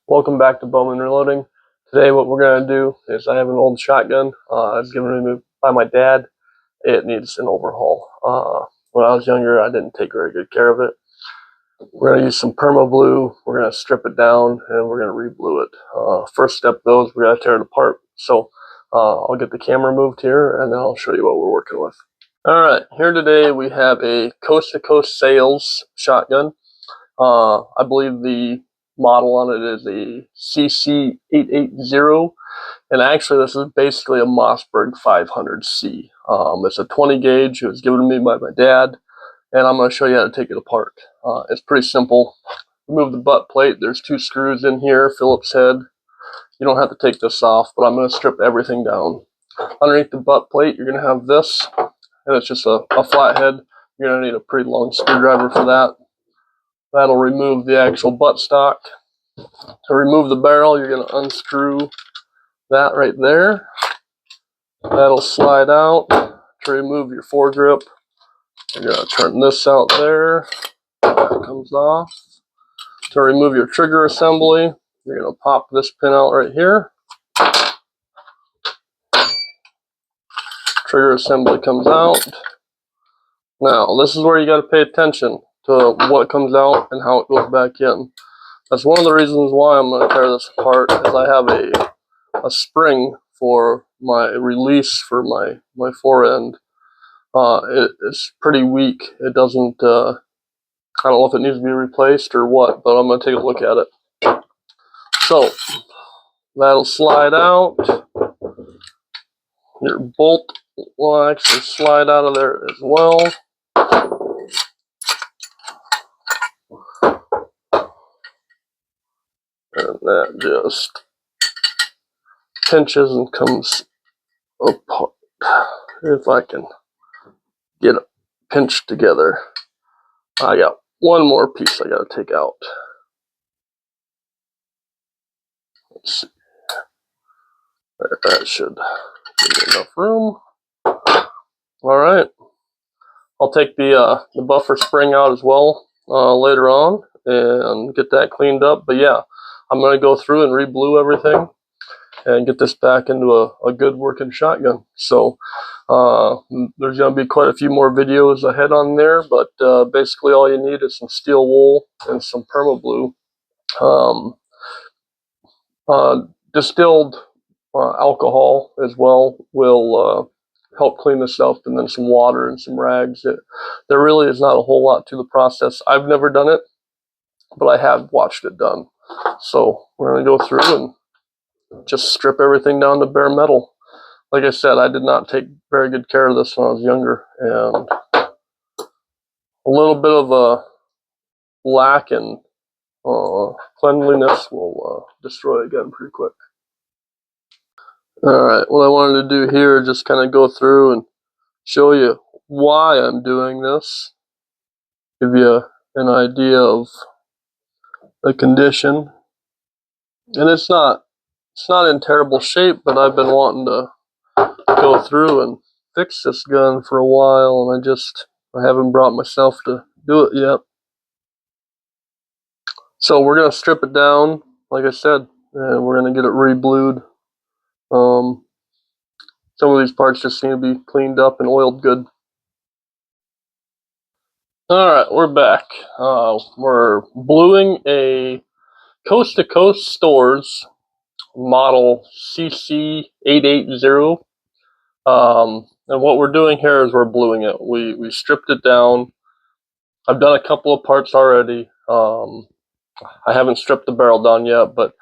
Welcome back to Bowman Reloading. Today what we're going to do is I have an old shotgun. It's given to me by my dad. It needs an overhaul. When I was younger, I didn't take very good care of it. We're going to use some perma blue. We're going to strip it down and we're going to re-blue it. First step though is we're going to tear it apart. So I'll get the camera moved here and then I'll show you what we're working with. Alright, here today we have a Coast to Coast Sales shotgun. I believe the model on it is a CC880, and actually this is basically a Mossberg 500C. It's a 20 gauge. It was given to me by my dad, and I'm going to show you how to take it apart. It's pretty simple. Remove the butt plate. There's two screws in here, Phillips head. You don't have to take this off, but I'm going to strip everything down. Underneath the butt plate, you're going to have this, and it's just a flathead. You're going to need a pretty long screwdriver for that. That'll remove the actual buttstock. To remove the barrel, you're going to unscrew that right there. That'll slide out. To remove your foregrip, you're going to turn this out there. That comes off. To remove your trigger assembly, you're going to pop this pin out right here. Trigger assembly comes out. Now, this is where you got to pay attention to what comes out and how it goes back in. That's one of the reasons why I'm going to tear this apart, is I have a spring for my release for my forend. It's pretty weak. It doesn't, I don't know if it needs to be replaced or what, but I'm going to take a look at it. So, that'll slide out. Your bolt will actually slide out of there as well. And that just pinches and comes apart. If I can get it pinched together. I got one more piece I got to take out. Let's see. There, that should give me enough room. Alright. I'll take the buffer spring out as well later on and get that cleaned up. But yeah, I'm going to go through and re-blue everything and get this back into a good working shotgun. So there's going to be quite a few more videos ahead on there, but basically all you need is some steel wool and some perma blue. Distilled alcohol as well will help clean this up, and then some water and some rags. There really is not a whole lot to the process. I've never done it, but I have watched it done. So we're going to go through and just strip everything down to bare metal. Like I said, I did not take very good care of this when I was younger, and a little bit of a lack in cleanliness will destroy it again pretty quick. Alright, what I wanted to do here is just kind of go through and show you why I'm doing this. Give you an idea of the condition. And it's not in terrible shape, but I've been wanting to go through and fix this gun for a while, and I haven't brought myself to do it yet. So we're going to strip it down, like I said, and we're going to get it re-blued. Some of these parts just need to be cleaned up and oiled good. Alright, we're back. We're bluing a Coast to Coast Stores model CC880. And what we're doing here is we're bluing it. We stripped it down. I've done a couple of parts already. I haven't stripped the barrel down yet, but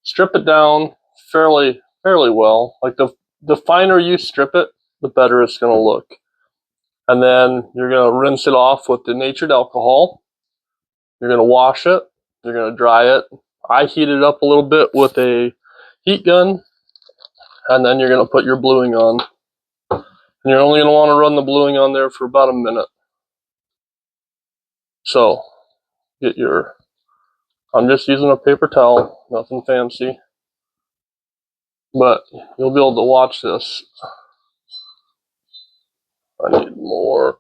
strip it down fairly well. Like the finer you strip it, the better it's going to look. And then you're going to rinse it off with denatured alcohol. You're going to wash it. You're going to dry it. I heat it up a little bit with a heat gun, and then you're going to put your bluing on. And you're only going to want to run the bluing on there for about a minute. So, I'm just using a paper towel, nothing fancy. But you'll be able to watch this. I need more.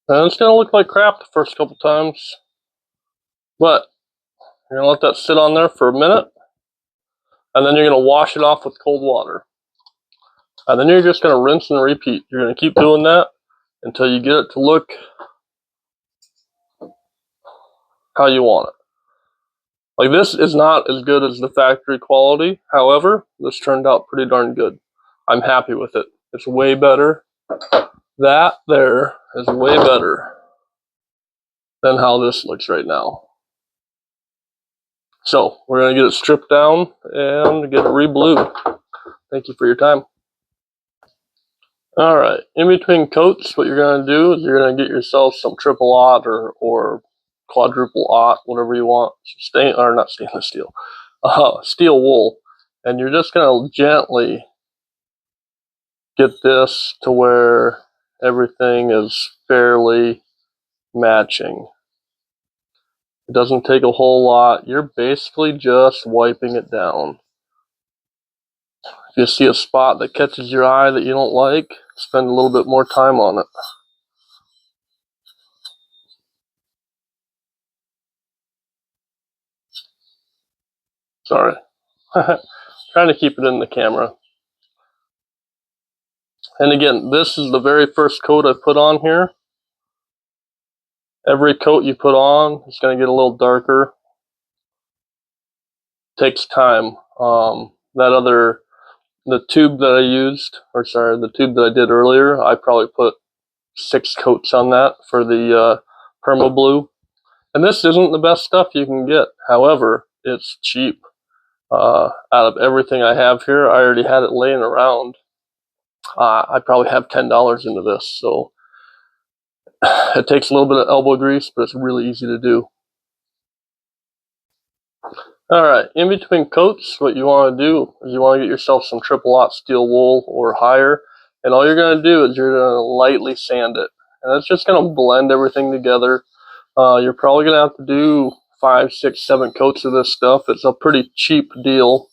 And it's going to look like crap the first couple times, but you're going to let that sit on there for a minute, and then you're going to wash it off with cold water. And then you're just going to rinse and repeat. You're going to keep doing that until you get it to look how you want it. Like, this is not as good as the factory quality. However, this turned out pretty darn good. I'm happy with it. It's way better. That there is way better than how this looks right now. So we're going to get it stripped down and get it re-blued. Thank you for your time. All right, in between coats, what you're going to do is you're going to get yourself some triple aught or quadruple aught, whatever you want. Not stainless steel, steel wool, and you're just going to gently get this to where everything is fairly matching. It doesn't take a whole lot. You're basically just wiping it down. If you see a spot that catches your eye that you don't like, spend a little bit more time on it. Sorry. Trying to keep it in the camera. And again, this is the very first coat I put on here. Every coat you put on is going to get a little darker. Takes time. The tube that I used, the tube that I did earlier, I probably put 6 coats on that for the Perma Blue. And this isn't the best stuff you can get. However, it's cheap. Out of everything I have here, I already had it laying around. I probably have $10 into this, so it takes a little bit of elbow grease, but it's really easy to do. Alright, in between coats, what you want to do is you want to get yourself some triple aught steel wool or higher, and all you're going to do is you're going to lightly sand it. And it's just going to blend everything together. You're probably going to have to do 5, 6, 7 coats of this stuff. It's a pretty cheap deal.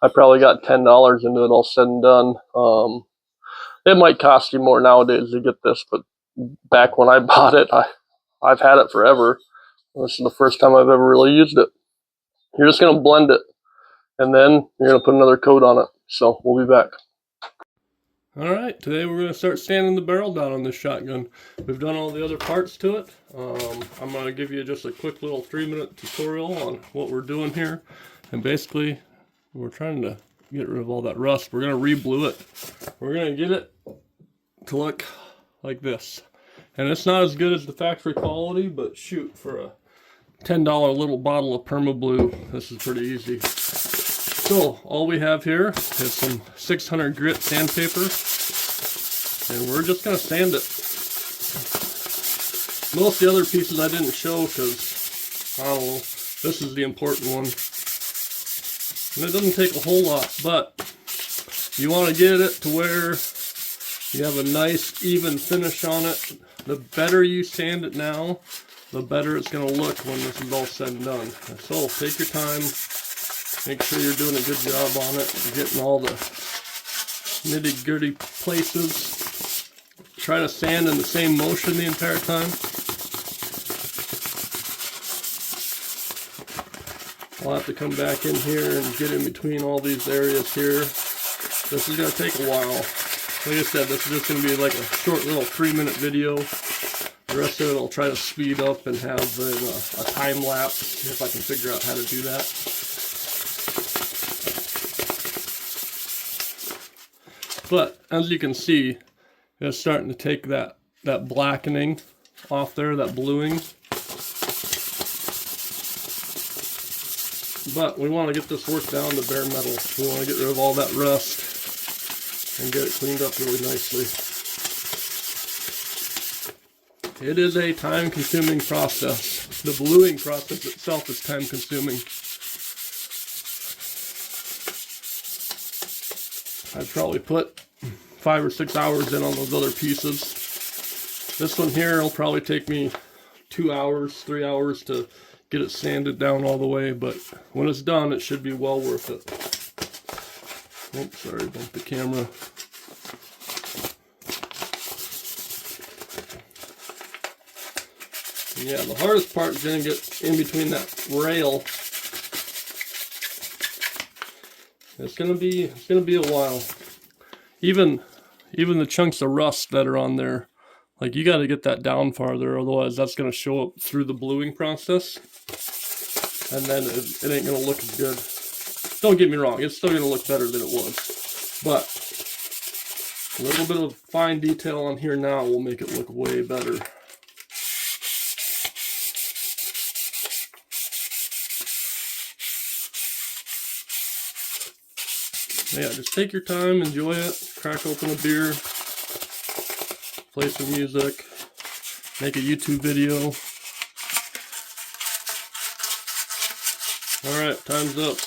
I probably got $10 into it all said and done. It might cost you more nowadays to get this, but back when I bought it, I've had it forever. This is the first time I've ever really used it. You're just going to blend it, and then you're going to put another coat on it. So we'll be back. Alright, today we're going to start sanding the barrel down on this shotgun. We've done all the other parts to it. I'm going to give you just a quick little 3-minute tutorial on what we're doing here. And basically, we're trying to get rid of all that rust. We're going to re-blue it. We're going to get it to look like this. And it's not as good as the factory quality, but shoot, for a $10 little bottle of Perma Blue, this is pretty easy. So all we have here is some 600 grit sandpaper, and we're just going to sand it. Most of the other pieces I didn't show because, I don't know, this is the important one. And it doesn't take a whole lot, but you want to get it to where you have a nice even finish on it. The better you sand it now, the better it's going to look when this is all said and done. So take your time, make sure you're doing a good job on it, getting all the nitty-gritty places. Try to sand in the same motion the entire time. I'll have to come back in here and get in between all these areas here. This is going to take a while. Like I said, this is just going to be like a short little 3-minute video. The rest of it I'll try to speed up and have a time lapse if I can figure out how to do that. But as you can see, it's starting to take that blackening off there, that bluing. But we want to get this worked down to bare metal. We want to get rid of all that rust and get it cleaned up really nicely. It is a time-consuming process. The bluing process itself is time-consuming. I'd probably put 5 or 6 hours in on those other pieces. This one here will probably take me 2 hours, 3 hours to get it sanded down all the way, but when it's done, it should be well worth it. Oops, sorry, bumped the camera. Yeah, the hardest part is going to get in between that rail. It's gonna be a while. Even the chunks of rust that are on there, like you got to get that down farther, otherwise that's gonna show up through the bluing process, and then it ain't gonna look as good. Don't get me wrong, it's still gonna look better than it was, but a little bit of fine detail on here now will make it look way better. Yeah, just take your time, enjoy it, crack open a beer, play some music, make a YouTube video. Alright, time's up.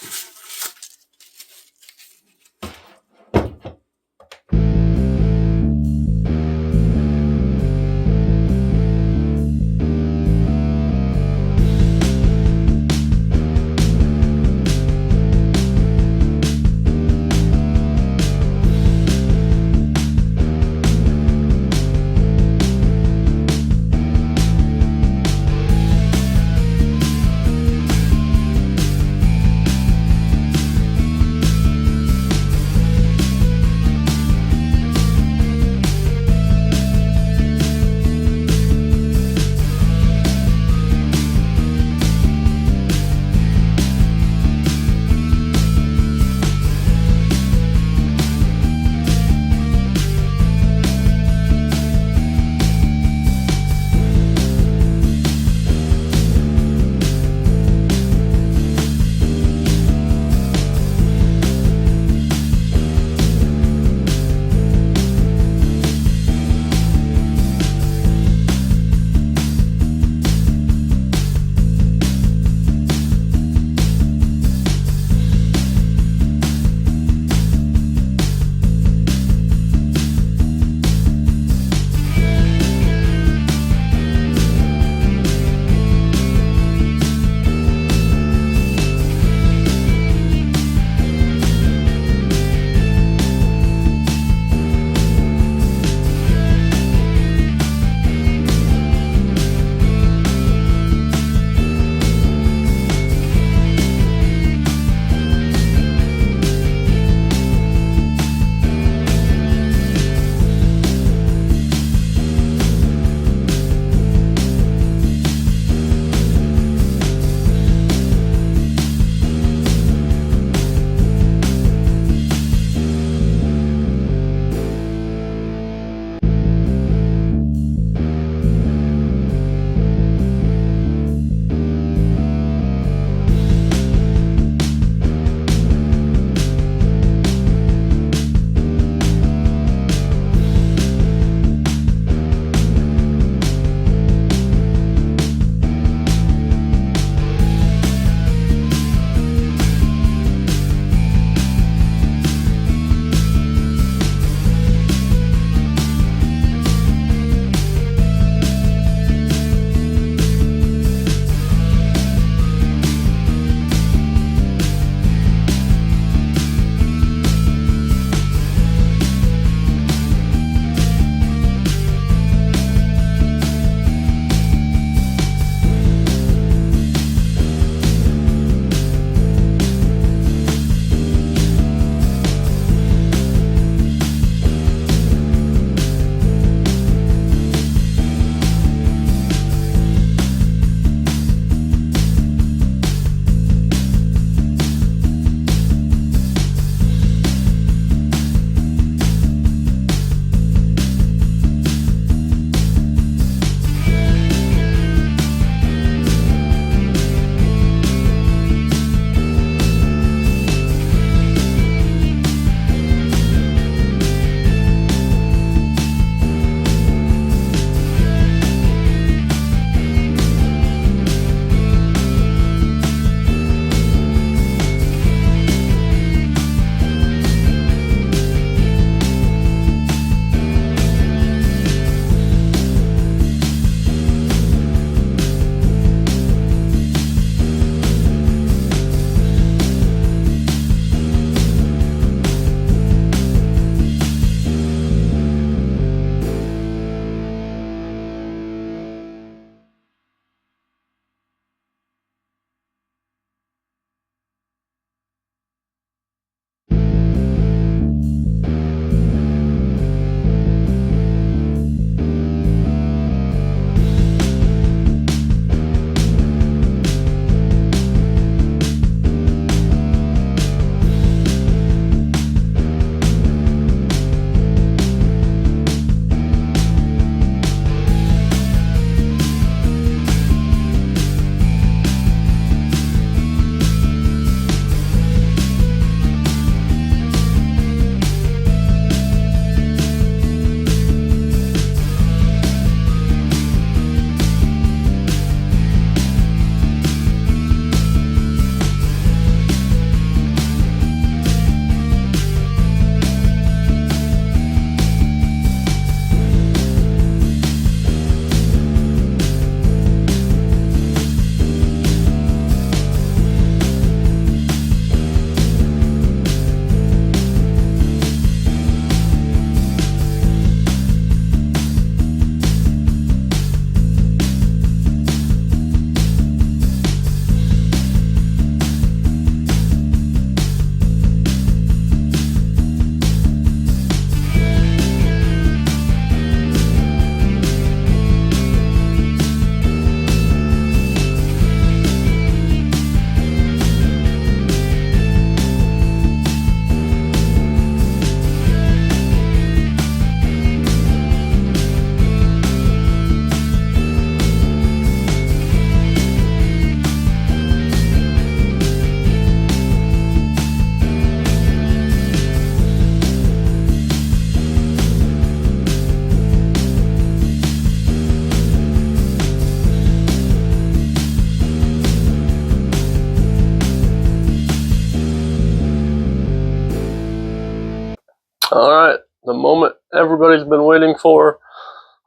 Alright, the moment everybody's been waiting for.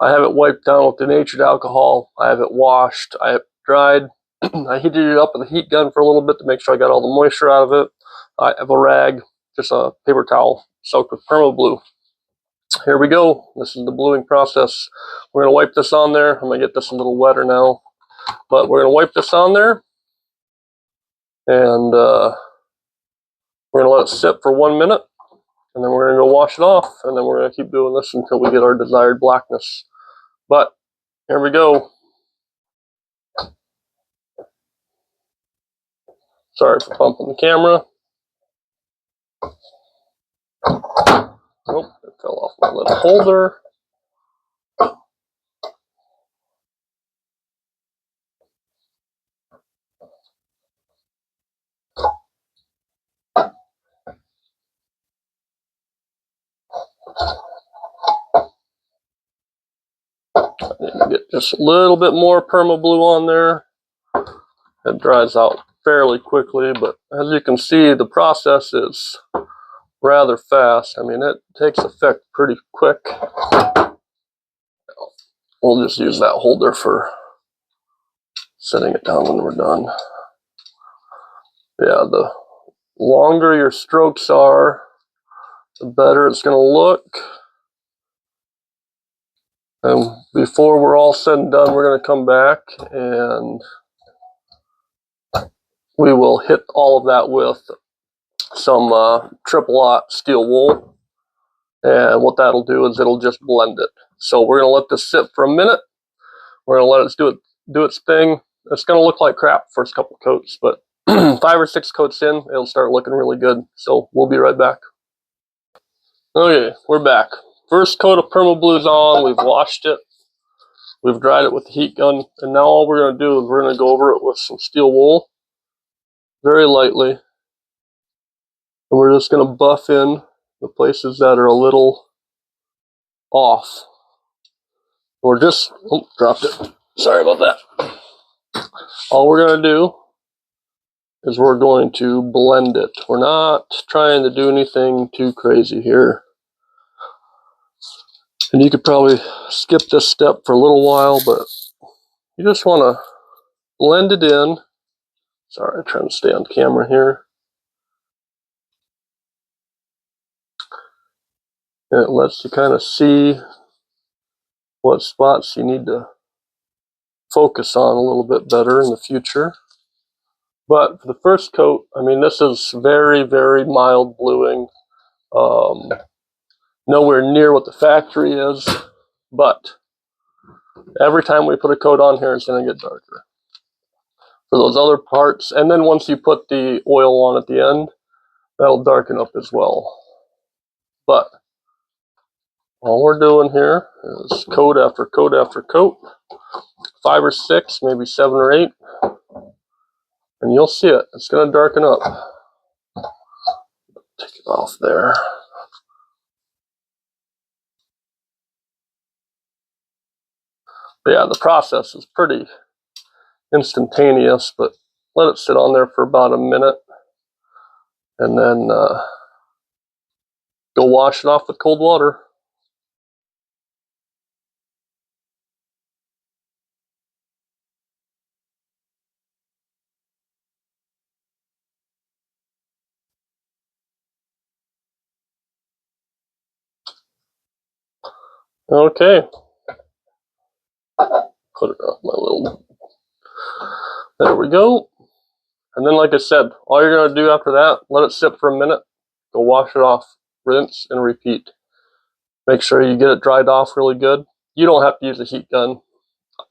I have it wiped down with denatured alcohol. I have it washed. I have it dried. I heated it up with a heat gun for a little bit to make sure I got all the moisture out of it. I have a rag, just a paper towel, soaked with perma blue. Here we go. This is the bluing process. We're going to wipe this on there. I'm going to get this a little wetter now. But we're going to wipe this on there. And we're going to let it sit for 1 minute. And then we're going to go wash it off. And then we're going to keep doing this until we get our desired blackness. But here we go. Sorry for bumping the camera. Nope, it fell off my little holder. I need to get just a little bit more perma blue on there. It dries out fairly quickly, but as you can see, the process is rather fast. I mean, it takes effect pretty quick. We'll just use that holder for setting it down when we're done. Yeah, the longer your strokes are, the better it's going to look. And before we're all said and done, we're going to come back and we will hit all of that with some triple-aught steel wool. And what that'll do is it'll just blend it. So we're going to let this sit for a minute. We're going to let it do its thing. It's going to look like crap first couple coats, but 5 or 6 coats in, it'll start looking really good. So we'll be right back. Okay, we're back. First coat of perma blue is on. We've washed it. We've dried it with the heat gun. And now all we're going to do is we're going to go over it with some steel wool. Very lightly. And we're just going to buff in the places that are a little off. We're just, oh, dropped it. Sorry about that. All we're going to do is we're going to blend it. We're not trying to do anything too crazy here. And you could probably skip this step for a little while, but you just want to blend it in. Sorry, I'm trying to stay on camera here. And it lets you kind of see what spots you need to focus on a little bit better in the future. But for the first coat, I mean, this is very, very mild bluing. Nowhere near what the factory is, but every time we put a coat on here, it's going to get darker. For those other parts, and then once you put the oil on at the end, that'll darken up as well. But all we're doing here is coat after coat after coat, 5 or 6, maybe 7 or 8, and you'll see it. It's going to darken up. Take it off there. But yeah, the process is pretty instantaneous, but let it sit on there for about a minute, and then go wash it off with cold water. Okay. Put it on my little... There we go. And then, like I said, all you're going to do after that, let it sit for a minute, go wash it off, rinse, and repeat. Make sure you get it dried off really good. You don't have to use a heat gun.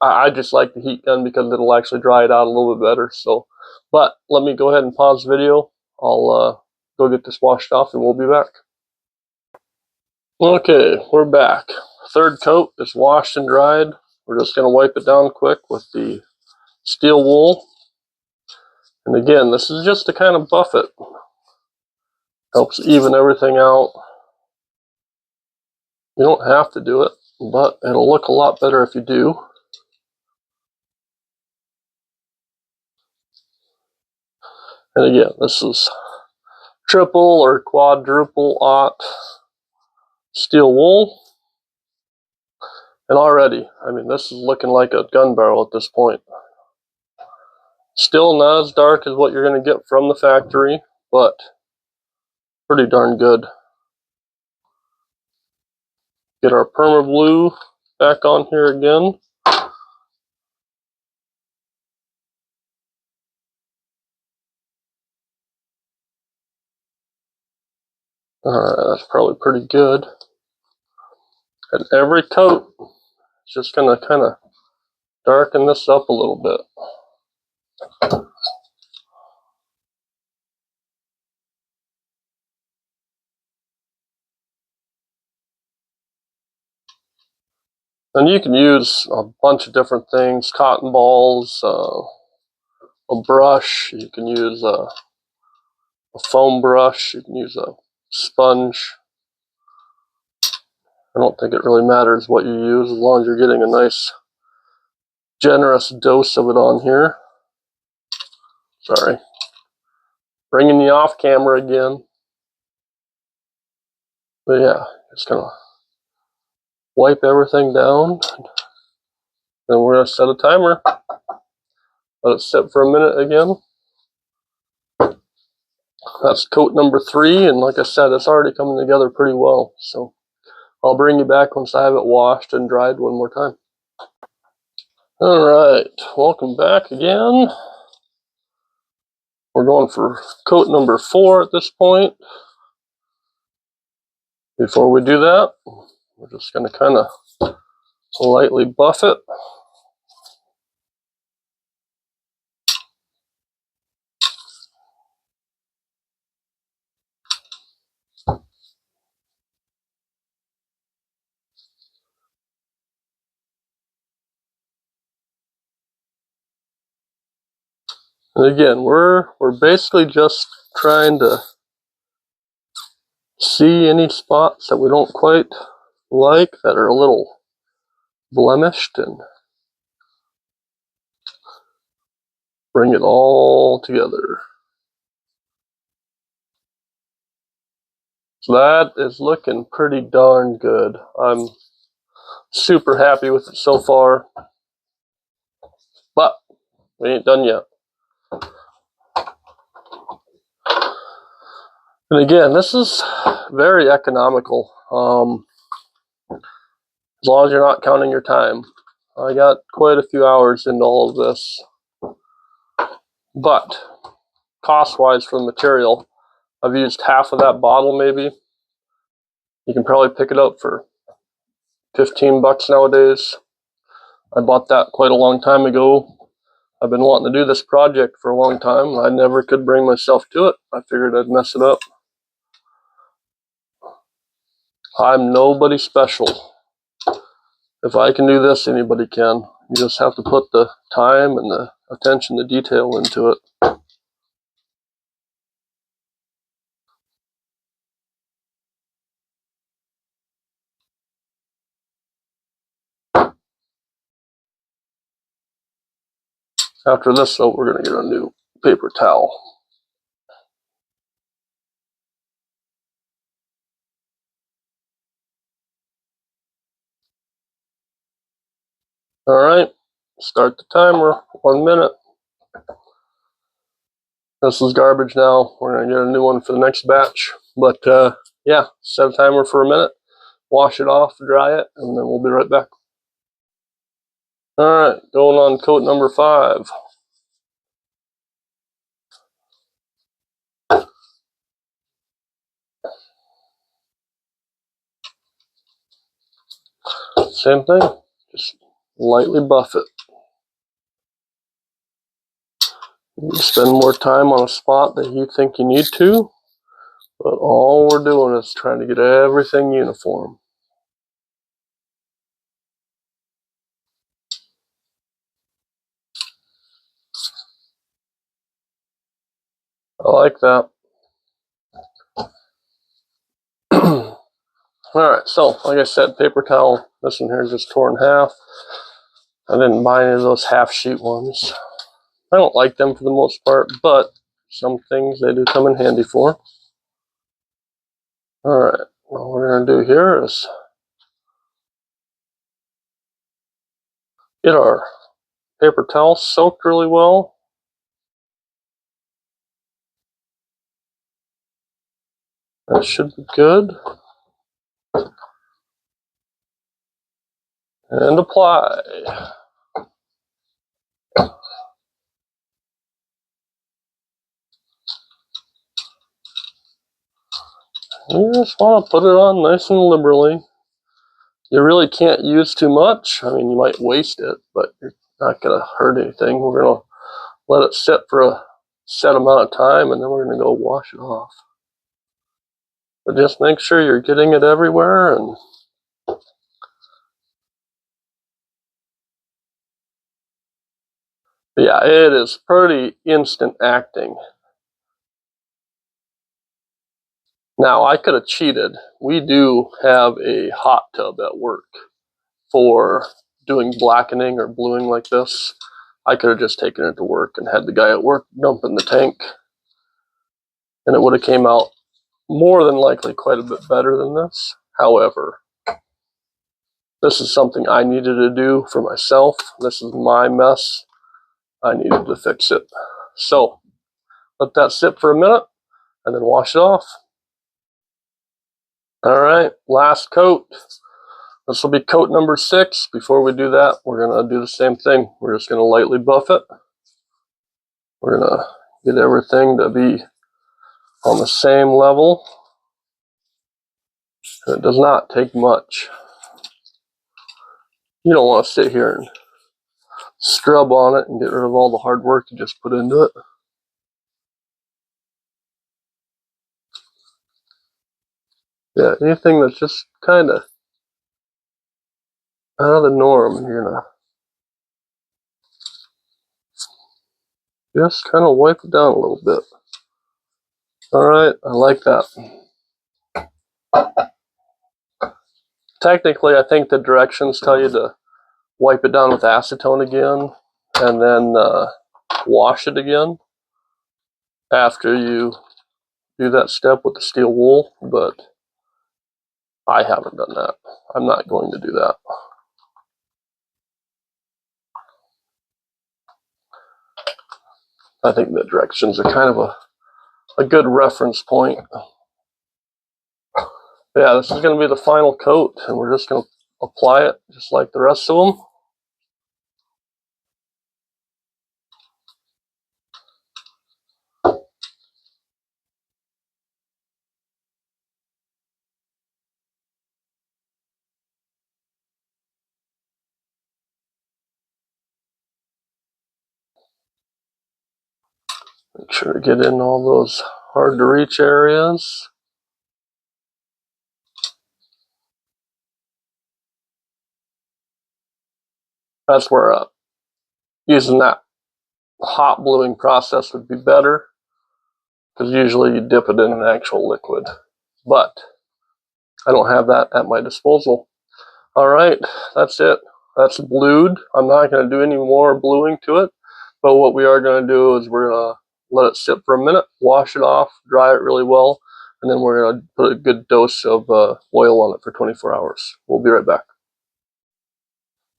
I just like the heat gun because it'll actually dry it out a little bit better. So, but let me go ahead and pause the video. I'll go get this washed off and we'll be back. Okay, we're back. Third coat is washed and dried. We're just going to wipe it down quick with the steel wool. And again, this is just to kind of buff it. Helps even everything out. You don't have to do it, but it'll look a lot better if you do. And again, this is triple or quadruple aught steel wool. And already, I mean, this is looking like a gun barrel at this point. Still not as dark as what you're going to get from the factory, but pretty darn good. Get our perma blue back on here again. Alright, that's probably pretty good. And every coat is just going to kind of darken this up a little bit. And you can use a bunch of different things, cotton balls, a brush, you can use a foam brush, you can use a sponge. I don't think it really matters what you use as long as you're getting a nice generous dose of it on here. Sorry. Bringing you off camera again. But yeah, just gonna wipe everything down. Then we're gonna set a timer. Let it sit for a minute again. That's coat number 3, and like I said, it's already coming together pretty well. So I'll bring you back once I have it washed and dried one more time. Alright, welcome back again. We're going for coat number 4 at this point. Before we do that, we're just going to kind of lightly buff it. And again, we're basically just trying to see any spots that we don't quite like, that are a little blemished, and bring it all together. So that is looking pretty darn good. I'm super happy with it so far, but we ain't done yet. And again, this is very economical, as long as you're not counting your time. I got quite a few hours into all of this, but cost-wise for the material, I've used half of that bottle maybe. You can probably pick it up for 15 bucks nowadays. I bought that quite a long time ago. I've been wanting to do this project for a long time. I never could bring myself to it. I figured I'd mess it up. I'm nobody special. If I can do this, anybody can. You just have to put the time and the attention to detail into it. After this, though, we're going to get a new paper towel. Alright, start the timer, 1 minute. This is garbage now. We're going to get a new one for the next batch. But yeah, set a timer for a minute, wash it off, dry it, and then we'll be right back. Alright, going on coat number 5. Same thing, just lightly buff it. You spend more time on a spot that you think you need to, but all we're doing is trying to get everything uniform. I like that. Alright, so like I said, paper towel. This one here is just torn in half. I didn't buy any of those half sheet ones. I don't like them for the most part, but some things they do come in handy for. Alright, What we're going to do here is get our paper towel soaked really well. That should be good. And apply. You just want to put it on nice and liberally. You really can't use too much. I mean, you might waste it, but you're not going to hurt anything. We're going to let it sit for a set amount of time, and then we're going to go wash it off. But just make sure you're getting it everywhere. And yeah, it is pretty instant acting. Now, I could have cheated. We do have a hot tub at work for doing blackening or bluing like this. I could have just taken it to work and had the guy at work dump in the tank, and it would have came out more than likely quite a bit better than this. However, this is something I needed to do for myself. This is my mess. I needed to fix it. So let that sit for a minute and then wash it off. All right, last coat. This will be coat number 6. Before we do that, we're going to do the same thing. We're just going to lightly buff it. We're going to get everything to be on the same level. It does not take much. You don't want to sit here and scrub on it and get rid of all the hard work you just put into it. Yeah, anything that's just kind of out of the norm, you're gonna just kind of wipe it down a little bit. All right, I like that. Technically, I think the directions tell you to wipe it down with acetone again and then wash it again after you do that step with the steel wool, but I haven't done that. I'm not going to do that. I think the directions are kind of a good reference point. Yeah, this is going to be the final coat, and we're just going to apply it just like the rest of them. Make sure to get in all those hard to reach areas. That's where using that hot bluing process would be better, because usually you dip it in an actual liquid. But I don't have that at my disposal. All right, that's it. That's blued. I'm not going to do any more bluing to it, but what we are going to do is we're going to let it sit for a minute, wash it off, dry it really well, and then we're going to put a good dose of oil on it for 24 hours. We'll be right back.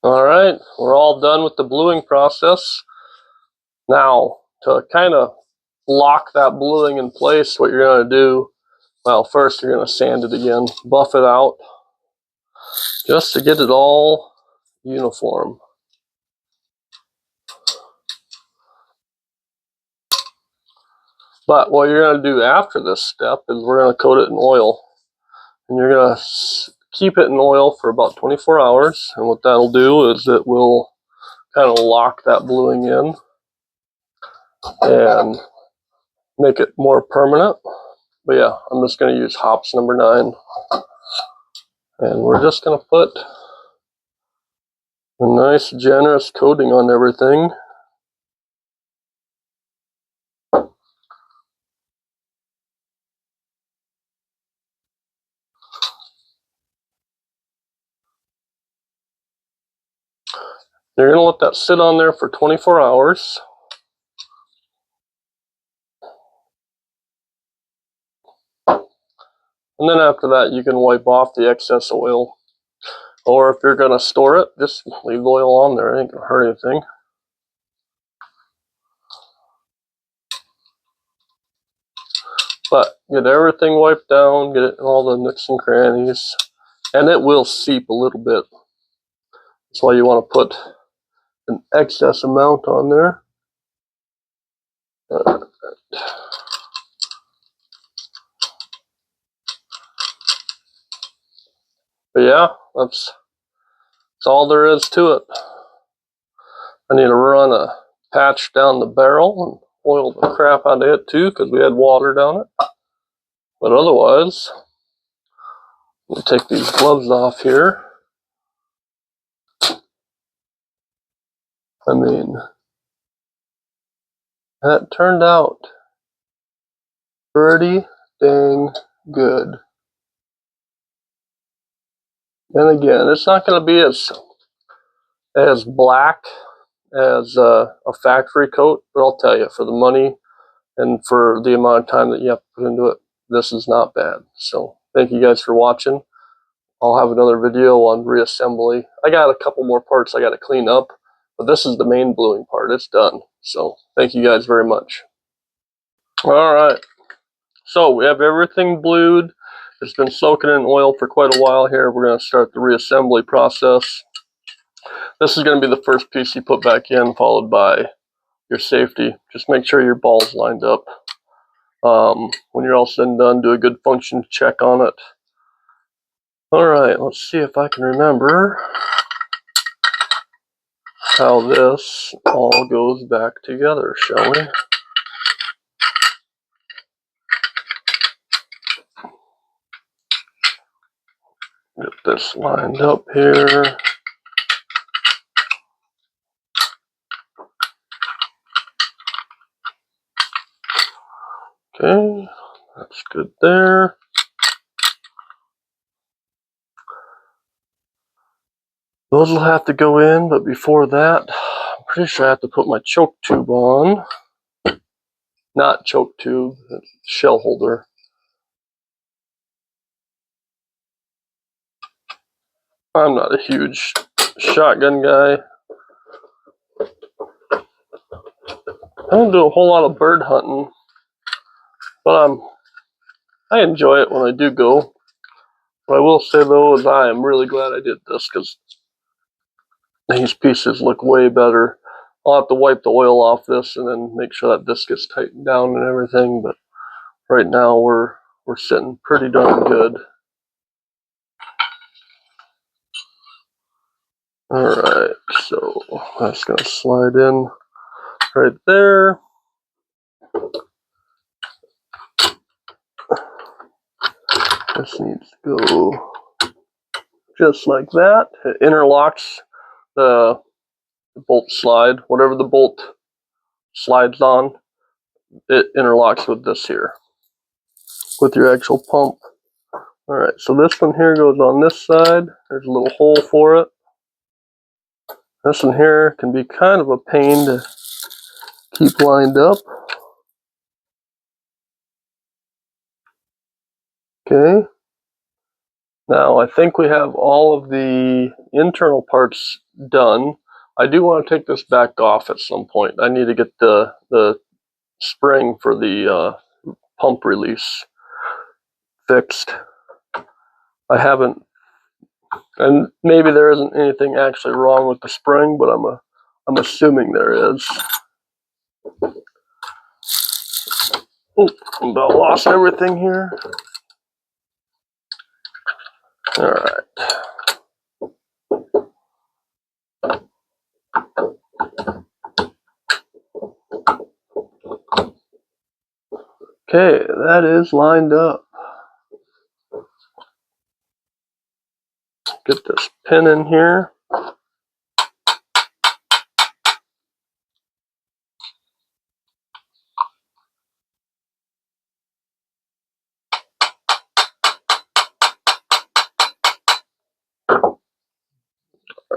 All right, we're all done with the bluing process. Now, to kind of lock that bluing in place, what you're going to do, well, first you're going to sand it again, buff it out, just to get it all uniform. But what you're going to do after this step is we're going to coat it in oil. And you're going to keep it in oil for about 24 hours. And what that'll do is it will kind of lock that bluing in and make it more permanent. But yeah, I'm just going to use hops number 9. And we're just going to put a nice generous coating on everything. You're going to let that sit on there for 24 hours. And then after that, you can wipe off the excess oil. Or if you're going to store it, just leave the oil on there. It ain't going to hurt anything. But get everything wiped down, get it in all the nooks and crannies. And it will seep a little bit. That's why you want to put an excess amount on there. But yeah, that's all there is to it. I need to run a patch down the barrel and oil the crap out of it too, because we had water down it. But otherwise, we'll take these gloves off here. I mean, that turned out pretty dang good. And again, it's not going to be as black as a factory coat, but I'll tell you, for the money and for the amount of time that you have to put into it, this is not bad. So thank you guys for watching. I'll have another video on reassembly. I got a couple more parts I got to clean up, but this is the main bluing part. It's done. So thank you guys very much. All right. So we have everything blued. It's been soaking in oil for quite a while here. We're going to start the reassembly process. This is going to be the first piece you put back in, followed by your safety. Just make sure your ball's lined up. When you're all said and done, do a good function check on it. All right, let's see if I can remember how this all goes back together, shall we? Get this lined up here. Okay, that's good there. Those will have to go in, but before that, I'm pretty sure I have to put my choke tube on. Not choke tube, shell holder. I'm not a huge shotgun guy. I don't do a whole lot of bird hunting, but I enjoy it when I do go. What I will say though is I am really glad I did this, because these pieces look way better. I'll have to wipe the oil off this and then make sure that this gets tightened down and everything, but right now we're sitting pretty darn good. Alright, so that's going to slide in right there. This needs to go just like that. It interlocks the bolt slide. Whatever the bolt slides on, it interlocks with this here, with your actual pump. Alright, so this one here goes on this side. There's a little hole for it. This one here can be kind of a pain to keep lined up. Okay. Now I think we have all of the internal parts done. I do want to take this back off at some point. I need to get the spring for the pump release fixed. I haven't, and maybe there isn't anything actually wrong with the spring, but I'm assuming there is. Oh, I about lost everything here. All right. Okay, that is lined up. Get this pin in here.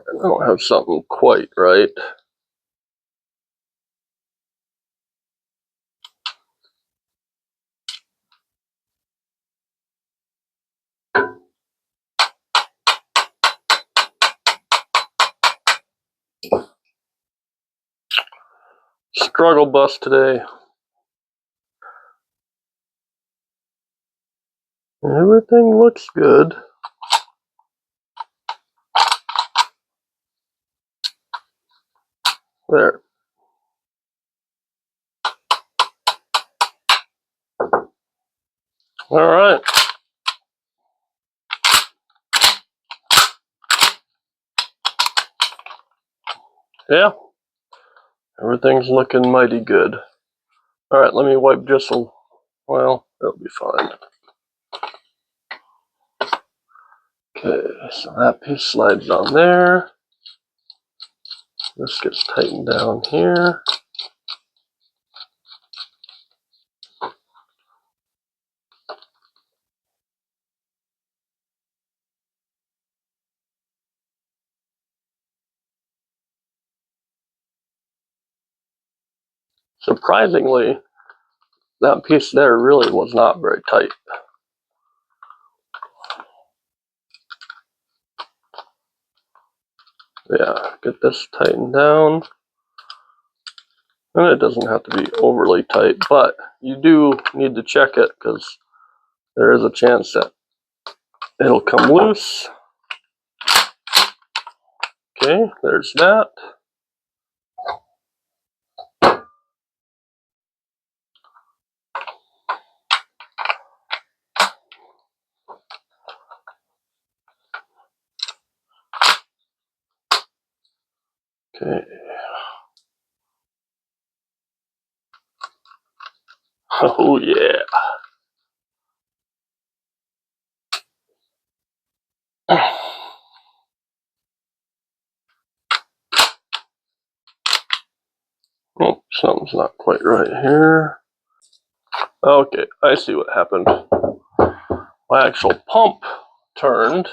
I don't have something quite right. Struggle bus today. Everything looks good. There. All right. Yeah. Everything's looking mighty good. All right, let me wipe just a... Well, that'll be fine. Okay, so that piece slides on there. This gets tightened down here. Surprisingly, that piece there really was not very tight. Yeah, get this tightened down. And it doesn't have to be overly tight, but you do need to check it because there is a chance that it'll come loose. Okay, there's that. Okay. Oh yeah. Oh, something's not quite right here. Okay, I see what happened. My actual pump turned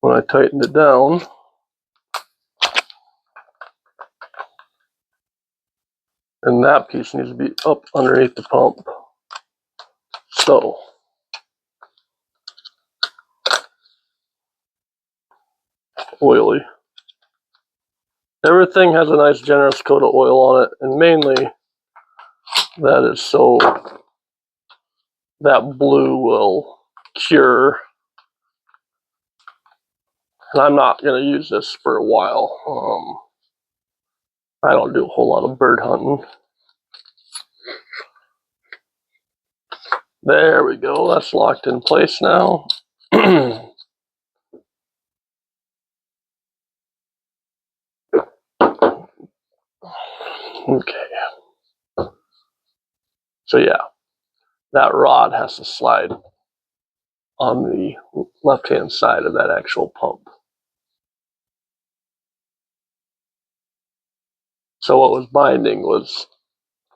when I tightened it down. And that piece needs to be up underneath the pump. So, oily. Everything has a nice generous coat of oil on it, and mainly that is so that blue will cure. And I'm not going to use this for a while. I don't do a whole lot of bird hunting. There we go, that's locked in place now. Okay. So yeah, that rod has to slide on the left-hand side of that actual pump. So what was binding was,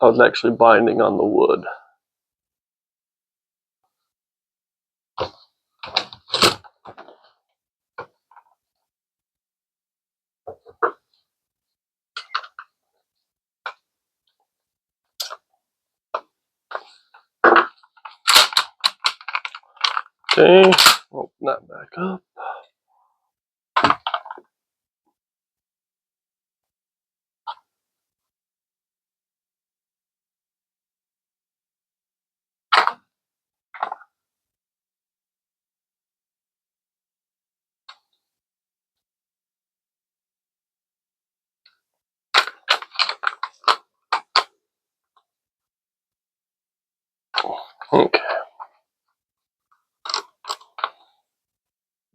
I was actually binding on the wood. Okay, open that back up. Okay.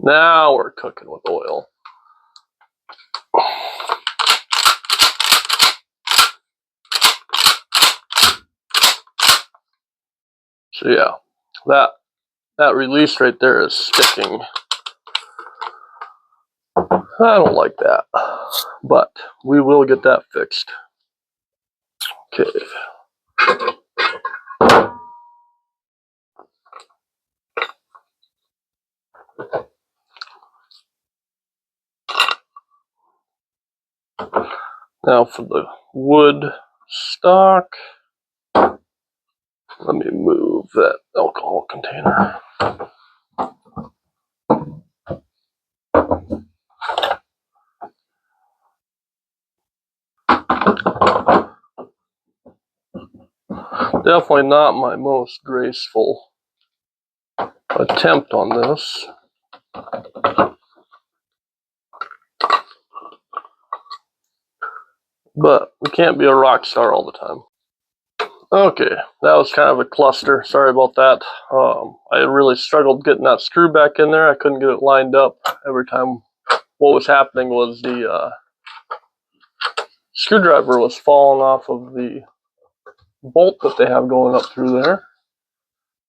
Now we're cooking with oil. So yeah, that release right there is sticking. I don't like that, but we will get that fixed. Okay. Now for the wood stock, let me move that alcohol container. Definitely not my most graceful attempt on this. But we can't be a rock star all the time. Okay, that was kind of a cluster. Sorry about that. I really struggled getting that screw back in there. I couldn't get it lined up. Every time what was happening was the screwdriver was falling off of the bolt that they have going up through there.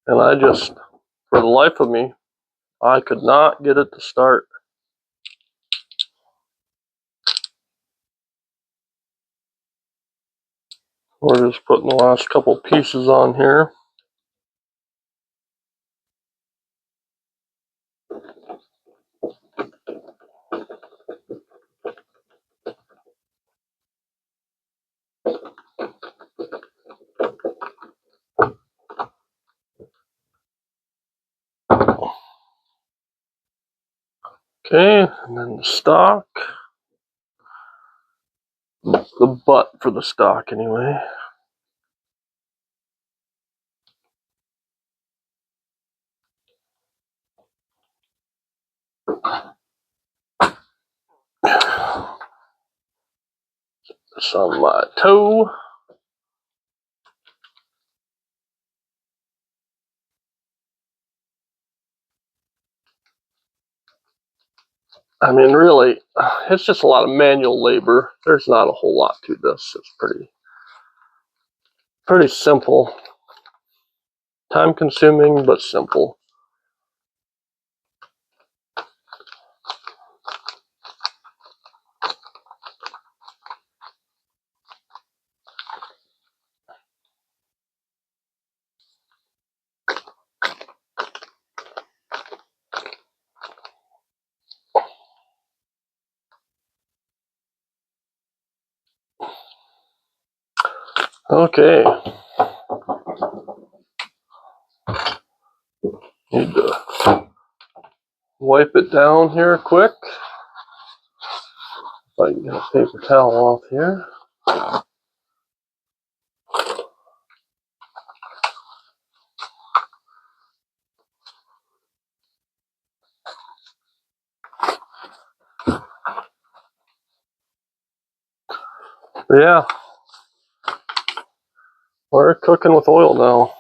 And I just, for the life of me, I could not get it to start. We're just putting the last couple pieces on here. Okay, and then the stock. The butt for the stock, anyway. This on my toe. I mean, really, it's just a lot of manual labor. There's not a whole lot to this. It's pretty simple. Time consuming, but simple. Okay. Need to wipe it down here quick. If I can get a paper towel off here. But yeah, we're cooking with oil now.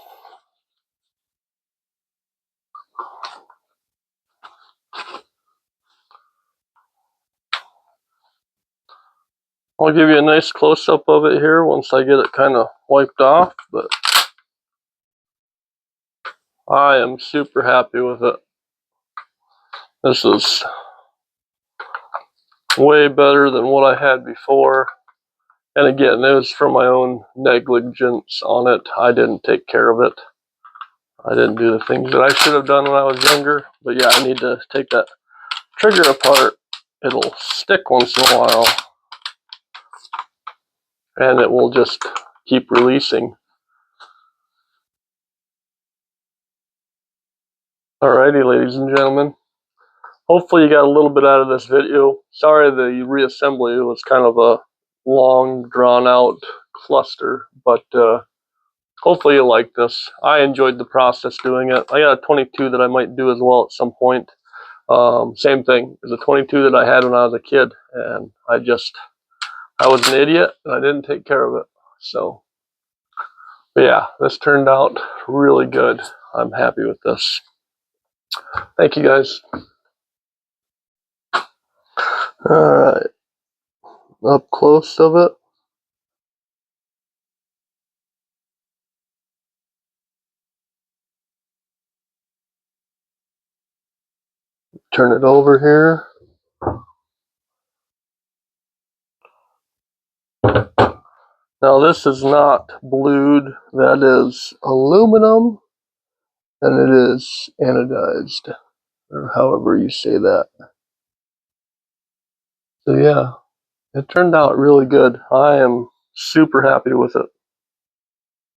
I'll give you a nice close-up of it here once I get it kind of wiped off, but I am super happy with it. This is way better than what I had before. And again, it was from my own negligence on it. I didn't take care of it. I didn't do the things that I should have done when I was younger. But yeah, I need to take that trigger apart. It'll stick once in a while. And it will just keep releasing. Alrighty, ladies and gentlemen. Hopefully you got a little bit out of this video. Sorry the reassembly was kind of a long, drawn-out cluster. But hopefully you like this. I enjoyed the process doing it. I got a 22 that I might do as well at some point. Same thing. There's a 22 that I had when I was a kid, and I was an idiot, and I didn't take care of it. So, but yeah, this turned out really good. I'm happy with this. Thank you, guys. Alright, up close of it. Turn it over here. Now this is not blued, that is aluminum, and it is anodized, or however you say that. So yeah, it turned out really good. I am super happy with it.